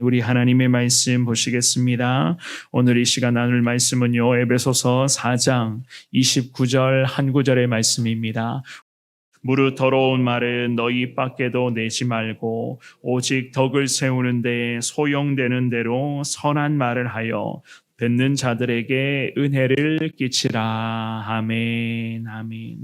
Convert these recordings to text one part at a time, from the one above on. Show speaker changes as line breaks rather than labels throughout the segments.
우리 하나님의 말씀 보시겠습니다. 오늘 이 시간 나눌 말씀은요, 에베소서 4장 29절 한 구절의 말씀입니다. 무릇 더러운 말은 너희 입 밖에도 내지 말고 오직 덕을 세우는 데 소용되는 대로 선한 말을 하여 듣는 자들에게 은혜를 끼치라. 아멘, 아멘.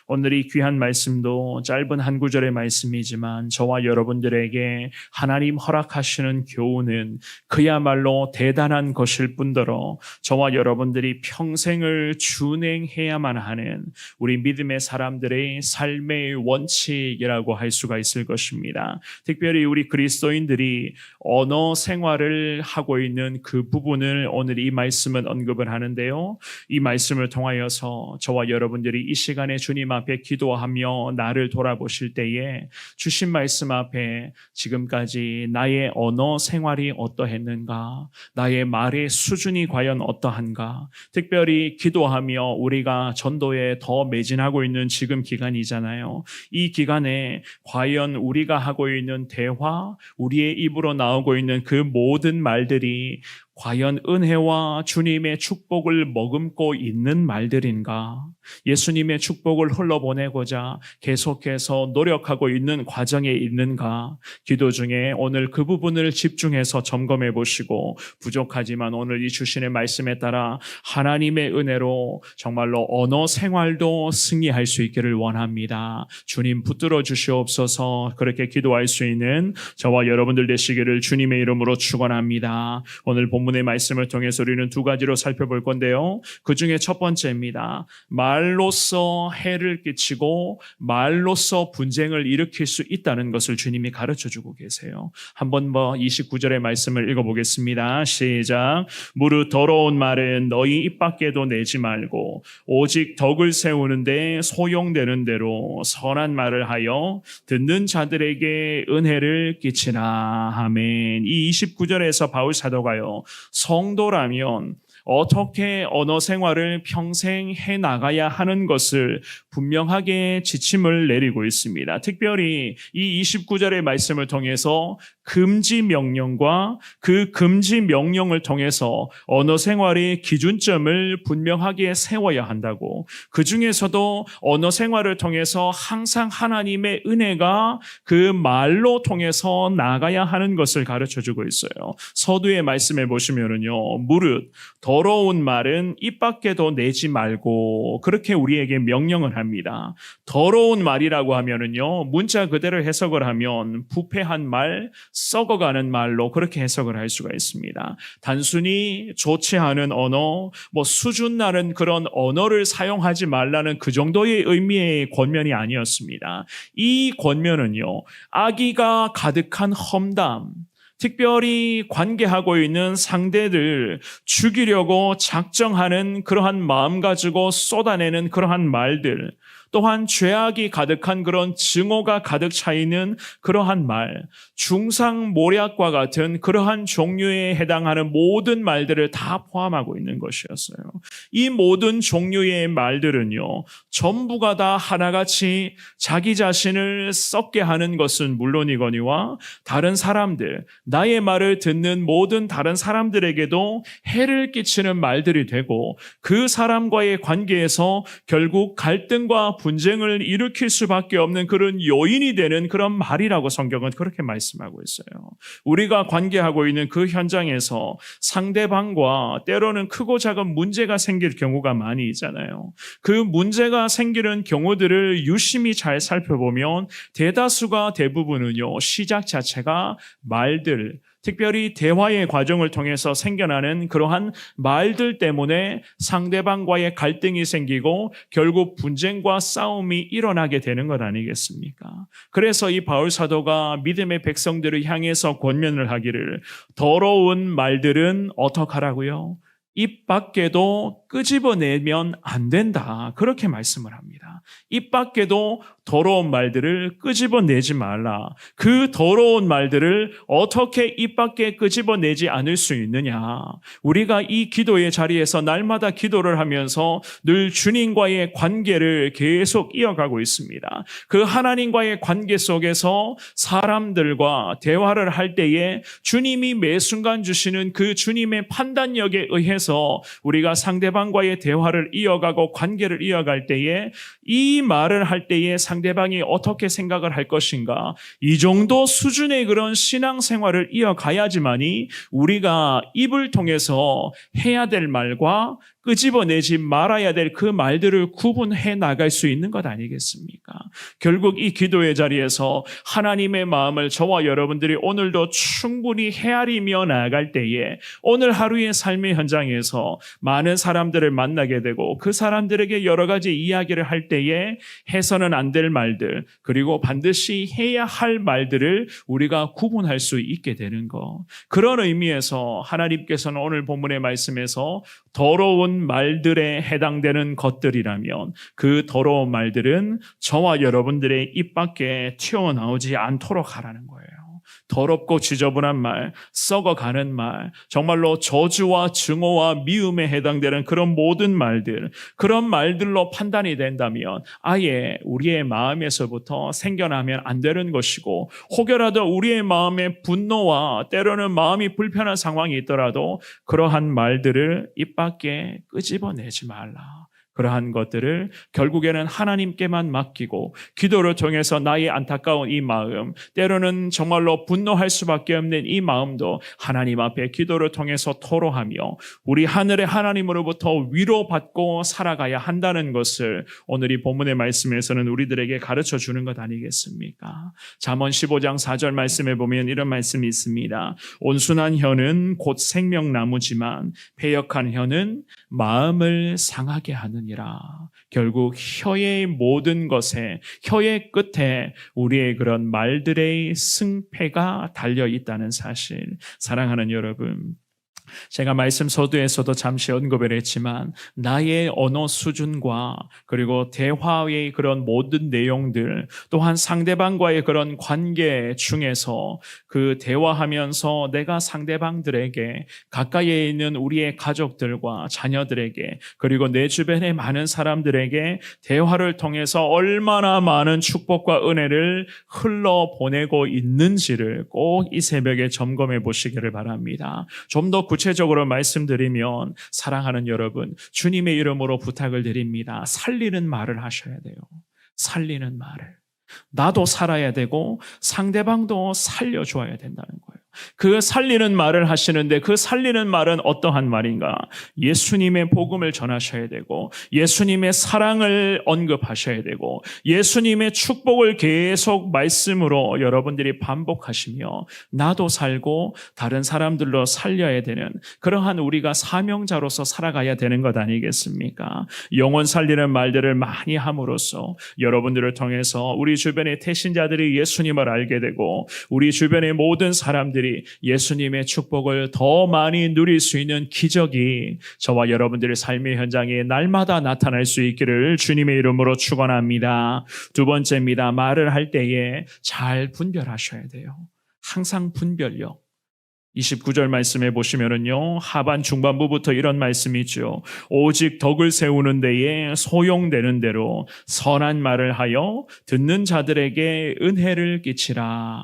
오늘 이 귀한 말씀도 짧은 한 구절의 말씀이지만 저와 여러분들에게 하나님 허락하시는 교훈은 그야말로 대단한 것일 뿐더러 저와 여러분들이 평생을 준행해야만 하는 우리 믿음의 사람들의 삶의 원칙이라고 할 수가 있을 것입니다. 특별히 우리 그리스도인들이 언어 생활을 하고 있는 그 부분을 오늘 이 말씀은 언급을 하는데요. 이 말씀을 통하여서 저와 여러분들이 이 시간에 주님 앞에 기도하며 나를 돌아보실 때에 주신 말씀 앞에 지금까지 나의 언어 생활이 어떠했는가, 나의 말의 수준이 과연 어떠한가, 특별히 기도하며 우리가 전도에 더 매진하고 있는 지금 기간이잖아요. 이 기간에 과연 우리가 하고 있는 대화, 우리의 입으로 나오고 있는 그 모든 말들이 과연 은혜와 주님의 축복을 머금고 있는 말들인가? 예수님의 축복을 흘러보내고자 계속해서 노력하고 있는 과정에 있는가? 기도 중에 오늘 그 부분을 집중해서 점검해 보시고 부족하지만 오늘 이 주신의 말씀에 따라 하나님의 은혜로 정말로 언어 생활도 승리할 수 있기를 원합니다. 주님 붙들어 주시옵소서. 그렇게 기도할 수 있는 저와 여러분들 되시기를 주님의 이름으로 축원합니다. 오늘 본문의 말씀을 통해서 우리는 두 가지로 살펴볼 건데요. 그 중에 첫 번째입니다. 말로써 해를 끼치고 말로써 분쟁을 일으킬 수 있다는 것을 주님이 가르쳐주고 계세요. 한번 29절의 말씀을 읽어보겠습니다. 시작. 무릇 더러운 말은 너희 입 밖에도 내지 말고 오직 덕을 세우는데 소용되는 대로 선한 말을 하여 듣는 자들에게 은혜를 끼치라. 아멘. 이 29절에서 바울 사도가요, 성도라면 어떻게 언어 생활을 평생 해나가야 하는 것을 분명하게 지침을 내리고 있습니다. 특별히 이 29절의 말씀을 통해서 금지 명령과 그 금지 명령을 통해서 언어 생활의 기준점을 분명하게 세워야 한다고, 그 중에서도 언어 생활을 통해서 항상 하나님의 은혜가 그 말로 통해서 나가야 하는 것을 가르쳐주고 있어요. 서두의 말씀에 보시면은요, 무릇 더러운 말은 입 밖에도 내지 말고, 그렇게 우리에게 명령을 합니다. 더러운 말이라고 하면은요, 문자 그대로 해석을 하면 부패한 말, 썩어가는 말로 그렇게 해석을 할 수가 있습니다. 단순히 좋지 않은 언어, 수준 나는 그런 언어를 사용하지 말라는 그 정도의 의미의 권면이 아니었습니다. 이 권면은요, 악의가 가득한 험담, 특별히 관계하고 있는 상대를 죽이려고 작정하는 그러한 마음 가지고 쏟아내는 그러한 말들, 또한 죄악이 가득한 그런 증오가 가득 차 있는 그러한 말, 중상모략과 같은 그러한 종류에 해당하는 모든 말들을 다 포함하고 있는 것이었어요. 이 모든 종류의 말들은요, 전부가 다 하나같이 자기 자신을 썩게 하는 것은 물론이거니와 다른 사람들, 나의 말을 듣는 모든 다른 사람들에게도 해를 끼치는 말들이 되고, 그 사람과의 관계에서 결국 갈등과 분쟁을 일으킬 수밖에 없는 그런 요인이 되는 그런 말이라고 성경은 그렇게 말씀하고 있어요. 우리가 관계하고 있는 그 현장에서 상대방과 때로는 크고 작은 문제가 생길 경우가 많이 있잖아요. 그 문제가 생기는 경우들을 유심히 잘 살펴보면 대다수가 대부분은요, 시작 자체가 말들, 특별히 대화의 과정을 통해서 생겨나는 그러한 말들 때문에 상대방과의 갈등이 생기고 결국 분쟁과 싸움이 일어나게 되는 것 아니겠습니까? 그래서 이 바울 사도가 믿음의 백성들을 향해서 권면을 하기를, 더러운 말들은 어떡하라고요? 입 밖에도 끄집어내면 안 된다. 그렇게 말씀을 합니다. 입 밖에도 더러운 말들을 끄집어내지 말라. 그 더러운 말들을 어떻게 입 밖에 끄집어내지 않을 수 있느냐. 우리가 이 기도의 자리에서 날마다 기도를 하면서 늘 주님과의 관계를 계속 이어가고 있습니다. 그 하나님과의 관계 속에서 사람들과 대화를 할 때에 주님이 매 순간 주시는 그 주님의 판단력에 의해서 우리가 상대방과의 대화를 이어가고 관계를 이어갈 때에 이 말을 할 때에 상대방이 어떻게 생각을 할 것인가, 이 정도 수준의 그런 신앙생활을 이어가야지만이 우리가 입을 통해서 해야 될 말과 끄집어내지 말아야 될 그 말들을 구분해 나갈 수 있는 것 아니겠습니까? 결국 이 기도의 자리에서 하나님의 마음을 저와 여러분들이 오늘도 충분히 헤아리며 나아갈 때에 오늘 하루의 삶의 현장에서 많은 사람들을 만나게 되고 그 사람들에게 여러 가지 이야기를 할 때에 해서는 안 될 말들, 그리고 반드시 해야 할 말들을 우리가 구분할 수 있게 되는 것. 그런 의미에서 하나님께서는 오늘 본문의 말씀에서 더러운 말들에 해당되는 것들이라면 그 더러운 말들은 저와 여러분들의 입 밖에 튀어나오지 않도록 하라는 거예요. 더럽고 지저분한 말, 썩어가는 말, 정말로 저주와 증오와 미움에 해당되는 그런 모든 말들, 그런 말들로 판단이 된다면 아예 우리의 마음에서부터 생겨나면 안 되는 것이고, 혹여라도 우리의 마음에 분노와 때로는 마음이 불편한 상황이 있더라도 그러한 말들을 입 밖에 끄집어내지 말라. 그러한 것들을 결국에는 하나님께만 맡기고 기도를 통해서 나의 안타까운 이 마음, 때로는 정말로 분노할 수밖에 없는 이 마음도 하나님 앞에 기도를 통해서 토로하며 우리 하늘의 하나님으로부터 위로받고 살아가야 한다는 것을 오늘 이 본문의 말씀에서는 우리들에게 가르쳐 주는 것 아니겠습니까? 잠언 15장 4절 말씀에 보면 이런 말씀이 있습니다. 온순한 혀는 곧 생명나무지만 패역한 혀는 마음을 상하게 하느니라. 결국 혀의 모든 것에, 혀의 끝에 우리의 그런 말들의 승패가 달려 있다는 사실. 사랑하는 여러분, 제가 말씀 서두에서도 잠시 언급을 했지만 나의 언어 수준과 그리고 대화의 그런 모든 내용들, 또한 상대방과의 그런 관계 중에서 그 대화하면서 내가 상대방들에게, 가까이에 있는 우리의 가족들과 자녀들에게, 그리고 내 주변의 많은 사람들에게 대화를 통해서 얼마나 많은 축복과 은혜를 흘러보내고 있는지를 꼭 이 새벽에 점검해 보시기를 바랍니다. 좀 더 구체적으로 말씀드리면 사랑하는 여러분, 주님의 이름으로 부탁을 드립니다. 살리는 말을 하셔야 돼요. 살리는 말을. 나도 살아야 되고 상대방도 살려줘야 된다는 거예요. 그 살리는 말을 하시는데 그 살리는 말은 어떠한 말인가? 예수님의 복음을 전하셔야 되고 예수님의 사랑을 언급하셔야 되고 예수님의 축복을 계속 말씀으로 여러분들이 반복하시며 나도 살고 다른 사람들로 살려야 되는 그러한 우리가 사명자로서 살아가야 되는 것 아니겠습니까? 영혼 살리는 말들을 많이 함으로써 여러분들을 통해서 우리 주변의 태신자들이 예수님을 알게 되고 우리 주변의 모든 사람들이 예수님의 축복을 더 많이 누릴 수 있는 기적이 저와 여러분들의 삶의 현장에 날마다 나타날 수 있기를 주님의 이름으로 축원합니다. 두 번째입니다. 말을 할 때에 잘 분별하셔야 돼요. 항상 분별력. 29절 말씀에 보시면은요, 하반 중반부부터 이런 말씀이 있죠. 오직 덕을 세우는 데에 소용되는 대로 선한 말을 하여 듣는 자들에게 은혜를 끼치라.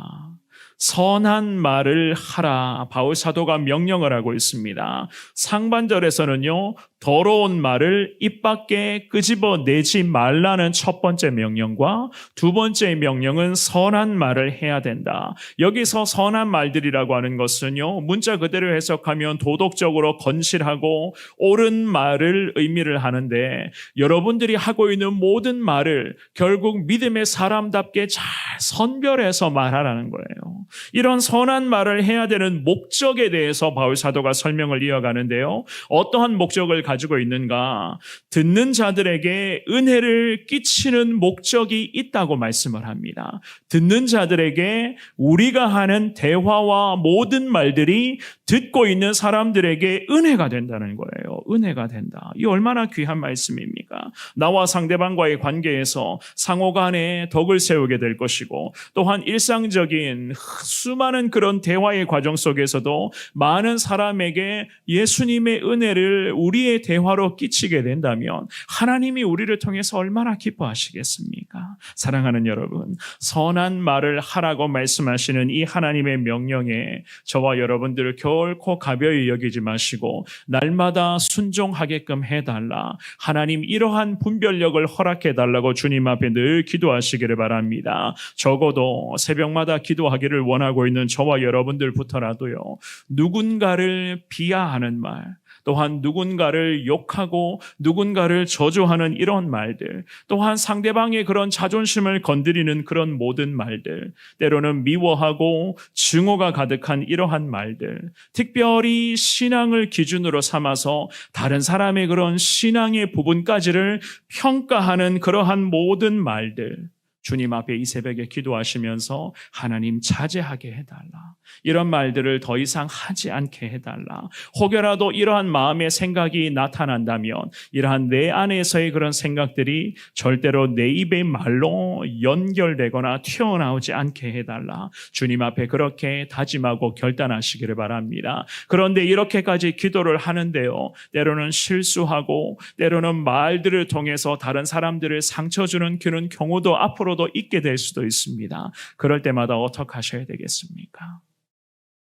선한 말을 하라. 바울 사도가 명령을 하고 있습니다. 상반절에서는요, 더러운 말을 입 밖에 끄집어내지 말라는 첫 번째 명령과 두 번째 명령은 선한 말을 해야 된다. 여기서 선한 말들이라고 하는 것은요, 문자 그대로 해석하면 도덕적으로 건실하고 옳은 말을 의미를 하는데 여러분들이 하고 있는 모든 말을 결국 믿음의 사람답게 잘 선별해서 말하라는 거예요. 이런 선한 말을 해야 되는 목적에 대해서 바울 사도가 설명을 이어가는데요. 어떠한 목적을 가지고 있는가? 듣는 자들에게 은혜를 끼치는 목적이 있다고 말씀을 합니다. 듣는 자들에게 우리가 하는 대화와 모든 말들이 듣고 있는 사람들에게 은혜가 된다는 거예요. 은혜가 된다. 이 얼마나 귀한 말씀입니까? 나와 상대방과의 관계에서 상호 간에 덕을 세우게 될 것이고, 또한 일상적인 수많은 그런 대화의 과정 속에서도 많은 사람에게 예수님의 은혜를 우리의 대화로 끼치게 된다면 하나님이 우리를 통해서 얼마나 기뻐하시겠습니까? 사랑하는 여러분, 선한 말을 하라고 말씀하시는 이 하나님의 명령에 저와 여러분들을 결코 가벼이 여기지 마시고 날마다 순종하게끔 해달라, 하나님 이러한 분별력을 허락해달라고 주님 앞에 늘 기도하시기를 바랍니다. 적어도 새벽마다 기도하기를 원하고 있는 저와 여러분들부터라도요, 누군가를 비하하는 말, 또한 누군가를 욕하고 누군가를 저주하는 이런 말들, 또한 상대방의 그런 자존심을 건드리는 그런 모든 말들, 때로는 미워하고 증오가 가득한 이러한 말들, 특별히 신앙을 기준으로 삼아서 다른 사람의 그런 신앙의 부분까지를 평가하는 그러한 모든 말들, 주님 앞에 이 새벽에 기도하시면서 하나님 자제하게 해달라, 이런 말들을 더 이상 하지 않게 해달라. 혹여라도 이러한 마음의 생각이 나타난다면 이러한 내 안에서의 그런 생각들이 절대로 내 입의 말로 연결되거나 튀어나오지 않게 해달라. 주님 앞에 그렇게 다짐하고 결단하시기를 바랍니다. 그런데 이렇게까지 기도를 하는데요, 때로는 실수하고 때로는 말들을 통해서 다른 사람들을 상처 주는 그런 경우도 앞으로도 있게 될 수도 있습니다. 그럴 때마다 어떻게 하셔야 되겠습니까?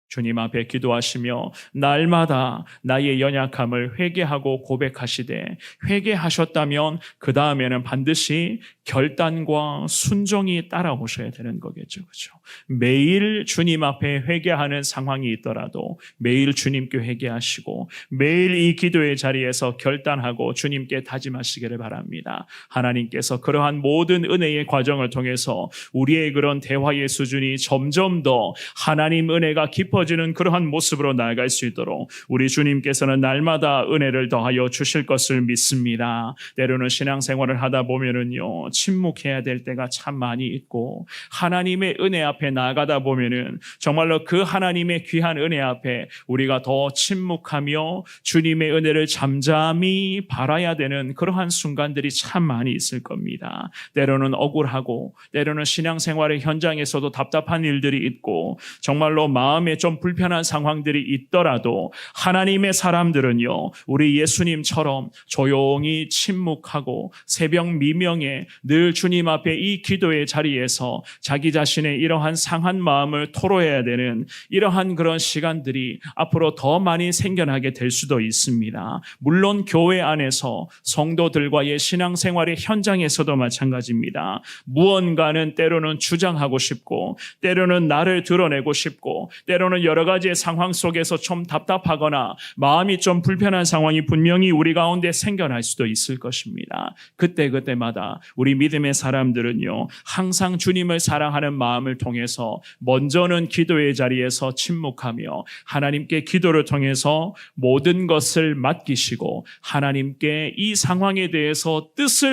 주님 앞에 기도하시며 날마다 나의 연약함을 회개하고 고백하시되, 회개하셨다면 그 다음에는 반드시 결단과 순종이 따라오셔야 되는 거겠죠. 그렇죠? 매일 주님 앞에 회개하는 상황이 있더라도 매일 주님께 회개하시고 매일 이 기도의 자리에서 결단하고 주님께 다짐하시기를 바랍니다. 하나님께서 그러한 모든 은혜의 과정을 통해서 우리의 그런 대화의 수준이 점점 더 하나님 은혜가 깊어지는 그러한 모습으로 나아갈 수 있도록 우리 주님께서는 날마다 은혜를 더하여 주실 것을 믿습니다. 때로는 신앙생활을 하다 보면은요, 침묵해야 될 때가 참 많이 있고, 하나님의 은혜 앞에 나아가다 보면은 정말로 그 하나님의 귀한 은혜 앞에 우리가 더 침묵하며 주님의 은혜를 잠잠히 바라야 되는 그러한 순간들이 참 많이 있을 겁니다. 때로는 억울하고 때로는 신앙생활의 현장에서도 답답한 일들이 있고 정말로 마음에 좀 불편한 상황들이 있더라도 하나님의 사람들은요, 우리 예수님처럼 조용히 침묵하고 새벽 미명에 늘 주님 앞에 이 기도의 자리에서 자기 자신의 이러한 상한 마음을 토로해야 되는 이러한 그런 시간들이 앞으로 더 많이 생겨나게 될 수도 있습니다. 물론 교회 안에서 성도들과의 신앙생활의 현장에서도 마찬가지입니다. 무언가는 때로는 주장하고 싶고 때로는 나를 드러내고 싶고 때로는 여러 가지의 상황 속에서 좀 답답하거나 마음이 좀 불편한 상황이 분명히 우리 가운데 생겨날 수도 있을 것입니다. 그때마다 우리 믿음의 사람들은요, 항상 주님을 사랑하는 마음을 통해서 먼저는 기도의 자리에서 침묵하며 하나님께 기도를 통해서 모든 것을 맡기시고 하나님께 이 상황에 대해서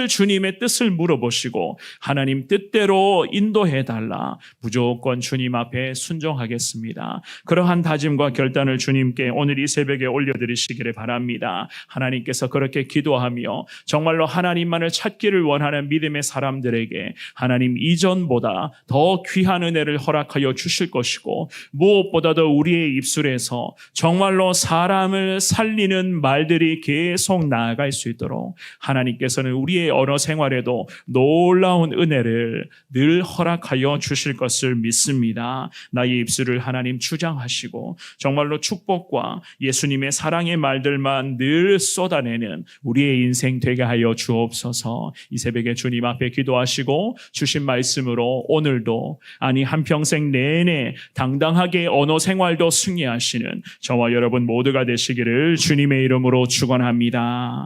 주님의 뜻을 물어보시고 하나님 뜻대로 인도해달라, 무조건 주님 앞에 순종하겠습니다. 그러한 다짐과 결단을 주님께 오늘 이 새벽에 올려드리시기를 바랍니다. 하나님께서 그렇게 기도하며 정말로 하나님만을 찾기를 원하는 믿음의 사람들에게 하나님 이전보다 더 귀한 은혜를 허락하여 주실 것이고, 무엇보다도 우리의 입술에서 정말로 사람을 살리는 말들이 계속 나아갈 수 있도록 하나님께서는 우리의 언어 생활에도 놀라운 은혜를 늘 허락하여 주실 것을 믿습니다. 나의 입술을 하나님 주장하시고 정말로 축복과 예수님의 사랑의 말들만 늘 쏟아내는 우리의 인생 되게 하여 주옵소서. 이 새벽에 주님 앞에 기도하시고 주신 말씀으로 오늘도 아니 한평생 내내 당당하게 언어 생활도 승리하시는 저와 여러분 모두가 되시기를 주님의 이름으로 축원합니다.